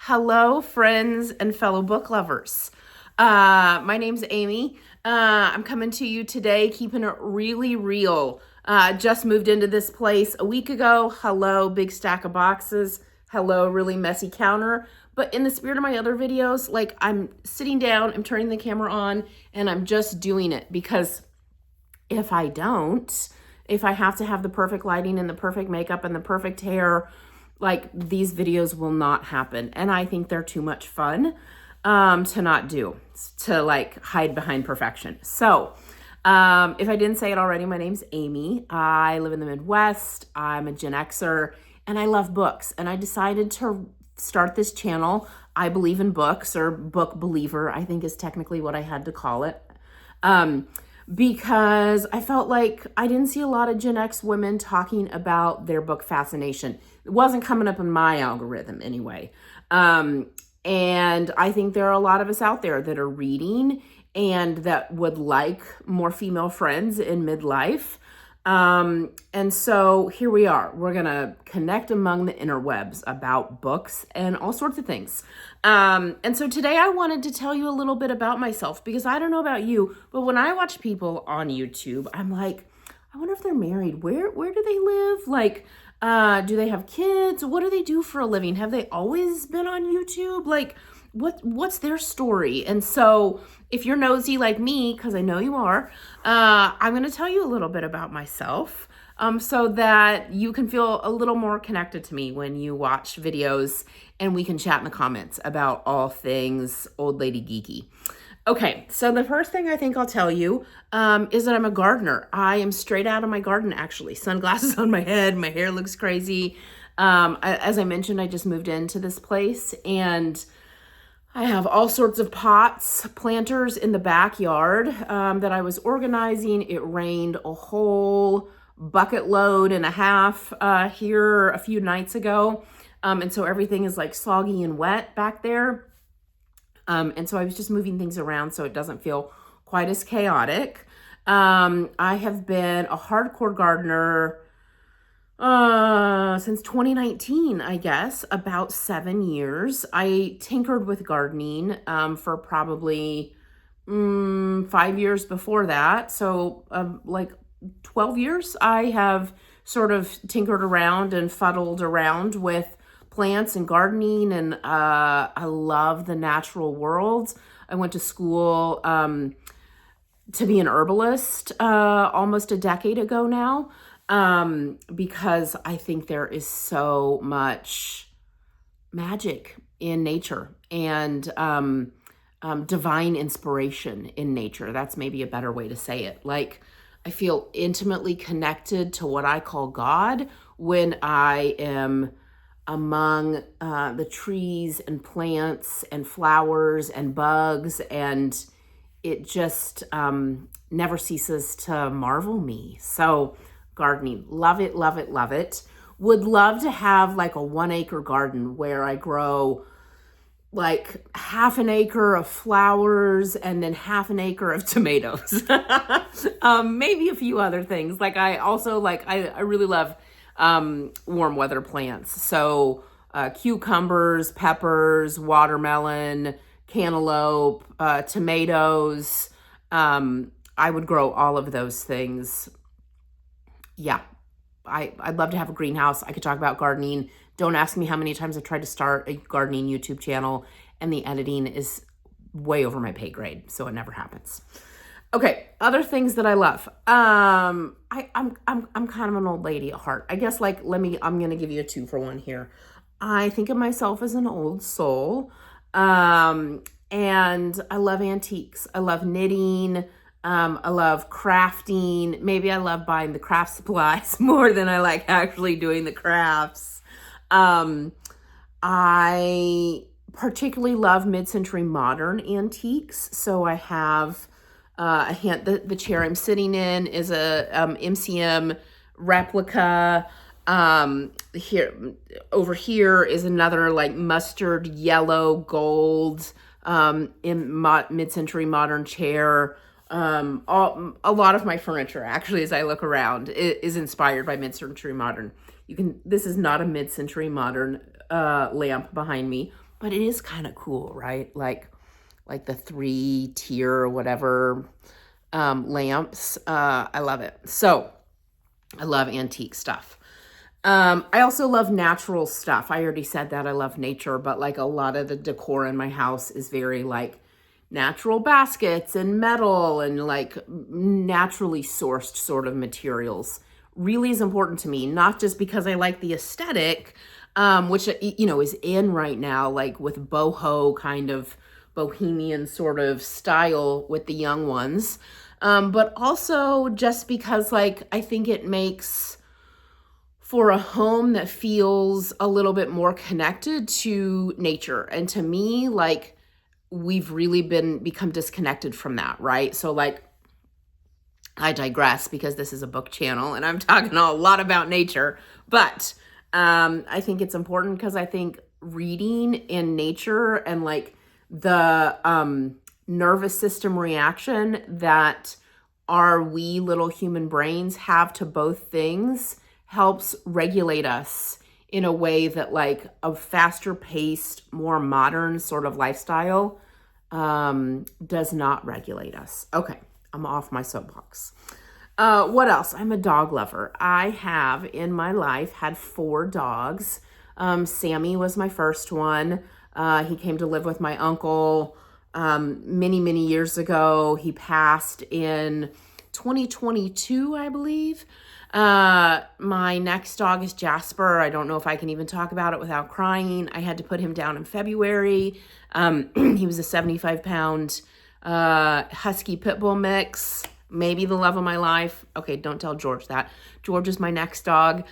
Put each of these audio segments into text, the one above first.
Hello, friends and fellow book lovers. My name's Amy. I'm coming to you today, keeping it really real. Just moved into this place a week ago. Hello, big stack of boxes. Hello, really messy counter. But in the spirit of my other videos, like I'm sitting down, I'm turning the camera on, and I'm just doing it because if I don't, if I have to have the perfect lighting and the perfect makeup and the perfect hair, like these videos will not happen. And I think they're too much fun to not do, to like hide behind perfection. So if I didn't say it already, my name's Amy. I live in the Midwest. I'm a Gen Xer and I love books. And I decided to start this channel. I believe in books, or book believer, I think is technically what I had to call it. Because I felt like I didn't see a lot of Gen X women talking about their book fascination. It wasn't coming up in my algorithm anyway. And I think there are a lot of us out there that are reading and that would like more female friends in midlife. And so here we are. We're going to connect among the interwebs about books and all sorts of things. And so today I wanted to tell you a little bit about myself because I don't know about you, but when I watch people on YouTube, I'm like, I wonder if they're married. Where do they live? Like, do they have kids? What do they do for a living? Have they always been on YouTube? Like, what's their story? And so if you're nosy like me, because I know you are, I'm going to tell you a little bit about myself so that you can feel a little more connected to me when you watch videos and we can chat in the comments about all things old lady geeky. Okay, so the first thing I think I'll tell you is that I'm a gardener. I am straight out of my garden, actually. Sunglasses on my head, my hair looks crazy. As I mentioned, I just moved into this place and I have all sorts of pots, planters in the backyard that I was organizing. It rained a whole bucket load and a half here a few nights ago. And so everything is like soggy and wet back there. And so I was just moving things around so it doesn't feel quite as chaotic. I have been a hardcore gardener since 2019, I guess, about 7 years. I tinkered with gardening for probably 5 years before that. So like 12 years, I have sort of tinkered around and fuddled around with plants and gardening, and I love the natural world. I went to school to be an herbalist almost a decade ago now, because I think there is so much magic in nature and divine inspiration in nature. That's maybe a better way to say it. Like, I feel intimately connected to what I call God when I am among the trees and plants and flowers and bugs, and it just never ceases to marvel me. So gardening, love it, love it, love it. Would love to have like a 1 acre garden where I grow like half an acre of flowers and then half an acre of tomatoes. Maybe a few other things. Like I also like, I really love warm weather plants. So cucumbers, peppers, watermelon, cantaloupe, tomatoes. I would grow all of those things. Yeah, I'd love to have a greenhouse. I could talk about gardening. Don't ask me how many times I've tried to start a gardening YouTube channel and the editing is way over my pay grade, so it never happens. Okay, other things that I love. I'm kind of an old lady at heart. I guess like I'm gonna give you a 2-for-1 here. I think of myself as an old soul. And I love antiques. I love knitting. I love crafting. Maybe I love buying the craft supplies more than I like actually doing the crafts. I particularly love mid-century modern antiques. So I have the chair I'm sitting in is a MCM replica. Over here is another like mustard yellow gold mid-century modern chair. A lot of my furniture, actually, as I look around, is inspired by mid-century modern. This is not a mid-century modern lamp behind me, but it is kind of cool, right? Like the 3-tier or whatever lamps. I love it. So I love antique stuff. I also love natural stuff. I already said that I love nature, but like a lot of the decor in my house is very like natural baskets and metal and like naturally sourced sort of materials. Really is important to me, not just because I like the aesthetic, which, you know, is in right now, like with boho kind of bohemian sort of style with the young ones. But also just because like I think it makes for a home that feels a little bit more connected to nature. And to me, like we've really become disconnected from that, right? So like I digress because this is a book channel and I'm talking a lot about nature, but I think it's important because I think reading in nature and like the nervous system reaction that our wee little human brains have to both things helps regulate us in a way that like a faster paced, more modern sort of lifestyle does not regulate us. Okay, I'm off my soapbox. What else? I'm a dog lover. I have in my life had 4 dogs. Sammy was my first one. He came to live with my uncle many, many years ago. He passed in 2022, I believe. My next dog is Jasper. I don't know if I can even talk about it without crying. I had to put him down in February. He was a 75-pound husky pit bull mix, maybe the love of my life. Okay, don't tell George that. George is my next dog.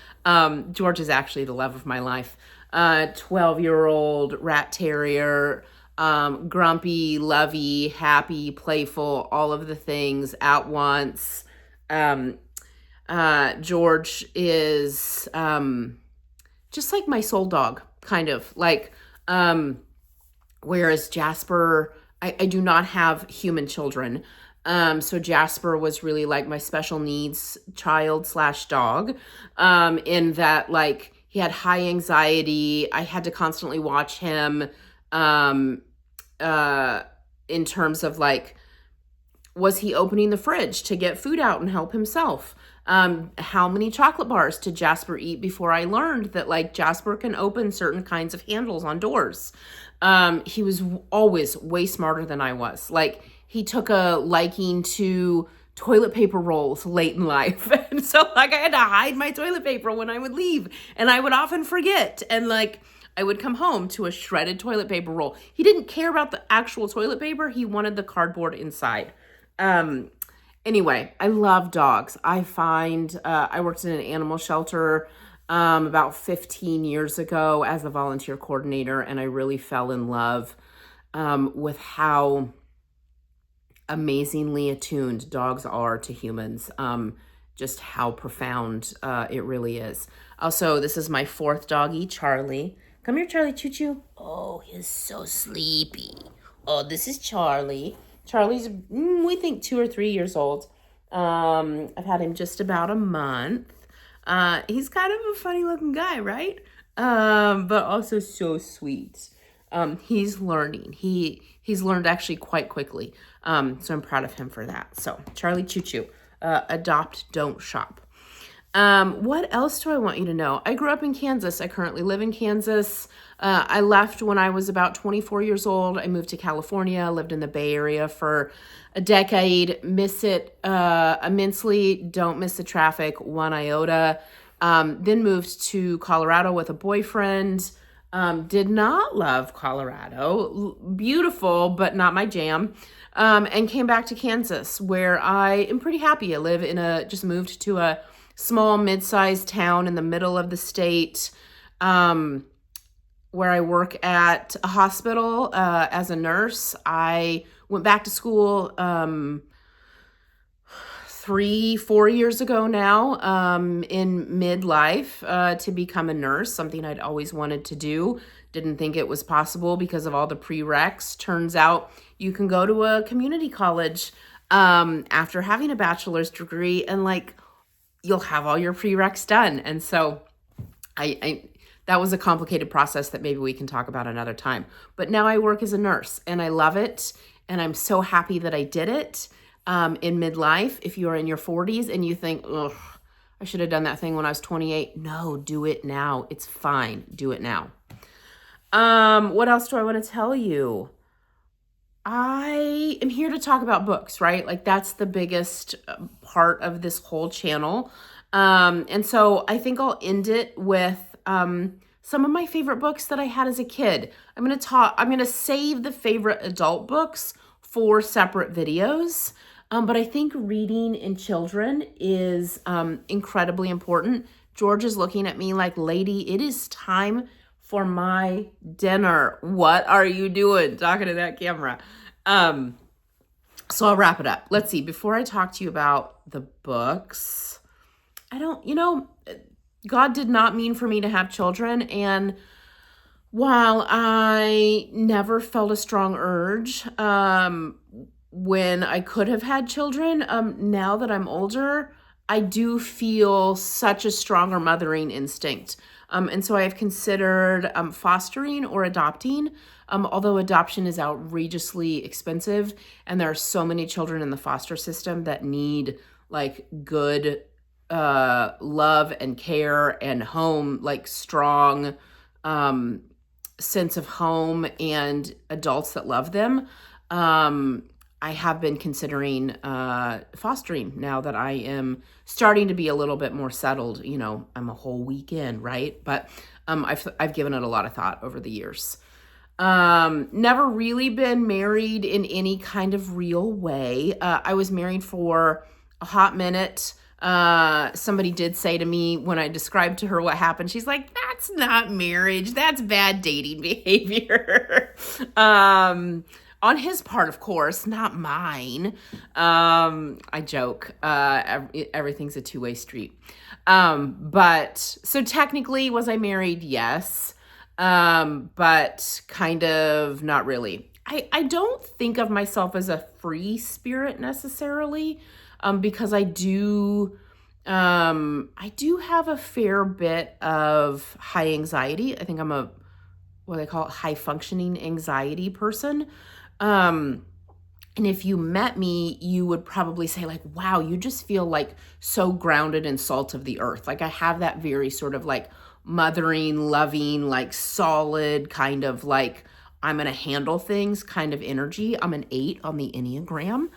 George is actually the love of my life. 12-year-old rat terrier, grumpy, lovey, happy, playful, all of the things at once. George is just like my soul dog, kind of like, whereas Jasper, I do not have human children. So Jasper was really like my special needs child / dog, in that like he had high anxiety. I had to constantly watch him, in terms of like, was he opening the fridge to get food out and help himself? How many chocolate bars did Jasper eat before I learned that like Jasper can open certain kinds of handles on doors? He was always way smarter than I was. Like he took a liking to toilet paper rolls late in life. And so like I had to hide my toilet paper when I would leave and I would often forget. And like I would come home to a shredded toilet paper roll. He didn't care about the actual toilet paper. He wanted the cardboard inside. Anyway, I love dogs. I find, I worked in an animal shelter, about 15 years ago as a volunteer coordinator, and I really fell in love, with how amazingly attuned dogs are to humans, just how profound, it really is. Also, this is my 4th doggy, Charlie. Come here, Charlie, choo-choo. Oh, he's so sleepy. Oh, this is Charlie. Charlie's, we think 2 or 3 years old. I've had him just about a month. He's kind of a funny looking guy, right? But also so sweet. He's learning. He's learned actually quite quickly. So I'm proud of him for that. So Charlie Choo Choo, adopt, don't shop. What else do I want you to know? I grew up in Kansas. I currently live in Kansas. I left when I was about 24 years old. I moved to California, lived in the Bay Area for a decade. Miss it immensely. Don't miss the traffic one iota. Then moved to Colorado with a boyfriend. Did not love Colorado. Beautiful, but not my jam. And came back to Kansas, where I am pretty happy. I live in just moved to a small mid-sized town in the middle of the state, where I work at a hospital as a nurse. I went back to school 3-4 years ago now, in midlife, to become a nurse, something I'd always wanted to do. Didn't think it was possible because of all the prereqs. Turns out you can go to a community college after having a bachelor's degree and like you'll have all your prereqs done. And so I that was a complicated process that maybe we can talk about another time. But now I work as a nurse and I love it. And I'm so happy that I did it in midlife. If you're in your 40s and you think, ugh, I should have done that thing when I was 28. No, do it now. It's fine. Do it now. What else do I want to tell you? I am here to talk about books, right? Like that's the biggest part of this whole channel. And so I think I'll end it with some of my favorite books that I had as a kid. I'm going to save the favorite adult books for separate videos. But I think reading in children is incredibly important. George is looking at me like, lady, it is time for my dinner. What are you doing? Talking to that camera. So I'll wrap it up. Let's see. Before I talk to you about the books, God did not mean for me to have children. And while I never felt a strong urge, when I could have had children, now that I'm older, I do feel such a stronger mothering instinct. And so I have considered fostering or adopting, although adoption is outrageously expensive. And there are so many children in the foster system that need like good love and care and home, like strong sense of home and adults that love them. I have been considering fostering now that I am starting to be a little bit more settled. You know, I'm a whole weekend, right? But I've given it a lot of thought over the years. Never really been married in any kind of real way. I was married for a hot minute. Somebody did say to me when I described to her what happened, she's like, that's not marriage. That's bad dating behavior. On his part, of course, not mine. I joke. Everything's a two-way street. But so technically, was I married? Yes. But kind of not really. I don't think of myself as a free spirit necessarily, because I do have a fair bit of high anxiety. I think I'm a, what they call it, high functioning anxiety person. And if you met me, you would probably say like, wow, you just feel like so grounded in salt of the earth. Like I have that very sort of like mothering, loving, like solid kind of like, I'm going to handle things kind of energy. I'm an 8 on the Enneagram.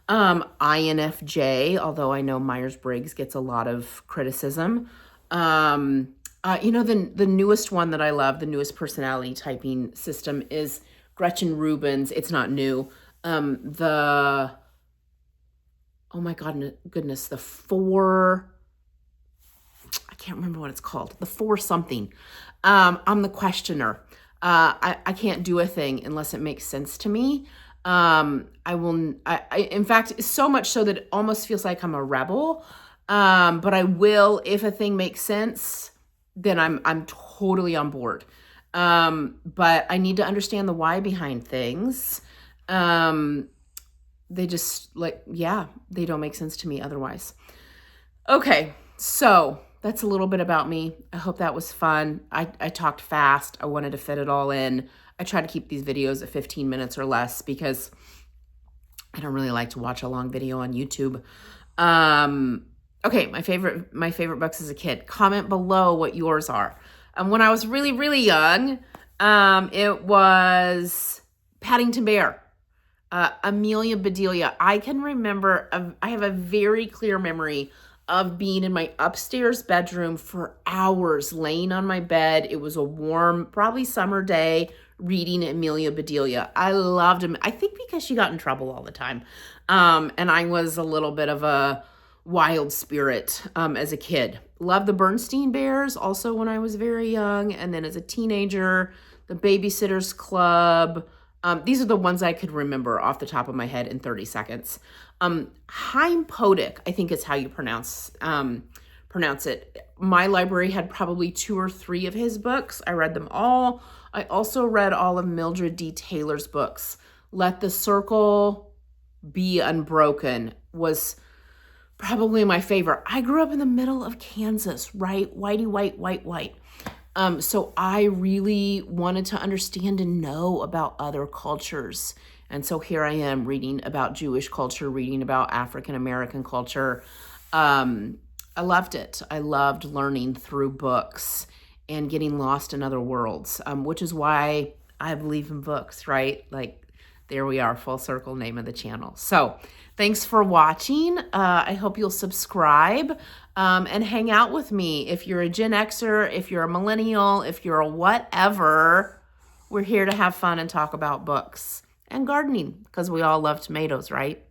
INFJ, although I know Myers-Briggs gets a lot of criticism. The newest one that I love, the newest personality typing system is Gretchen Rubin's. It's not new. Oh my goodness, the 4, I can't remember what it's called. The 4 something. I'm the questioner. I can't do a thing unless it makes sense to me. In fact, so much so that it almost feels like I'm a rebel. But I will, if a thing makes sense, then I'm totally on board. But I need to understand the why behind things. They just they don't make sense to me otherwise. Okay. So that's a little bit about me. I hope that was fun. I talked fast. I wanted to fit it all in. I try to keep these videos at 15 minutes or less because I don't really like to watch a long video on YouTube. Okay, my favorite books as a kid. Comment below what yours are. When I was really, really young, it was Paddington Bear, Amelia Bedelia. I can remember, I have a very clear memory of being in my upstairs bedroom for hours, laying on my bed. It was a warm, probably summer day, reading Amelia Bedelia. I loved him. I think because she got in trouble all the time. And I was a little bit of a wild spirit as a kid. Loved the Bernstein Bears also when I was very young. And then as a teenager, the Babysitter's Club. These are the ones I could remember off the top of my head in 30 seconds. Chaim Podik, I think is how you pronounce it. My library had probably 2 or 3 of his books. I read them all. I also read all of Mildred D. Taylor's books. Let the Circle Be Unbroken was probably my favorite. I grew up in the middle of Kansas, right? Whitey, white, white, white. So I really wanted to understand and know about other cultures. And so here I am reading about Jewish culture, reading about African American culture. Um, I loved it. I loved learning through books and getting lost in other worlds, which is why I believe in books, right? Like, there we are, full circle, name of the channel. So thanks for watching. I hope you'll subscribe and hang out with me. If you're a Gen Xer, if you're a millennial, if you're a whatever, we're here to have fun and talk about books and gardening because we all love tomatoes, right?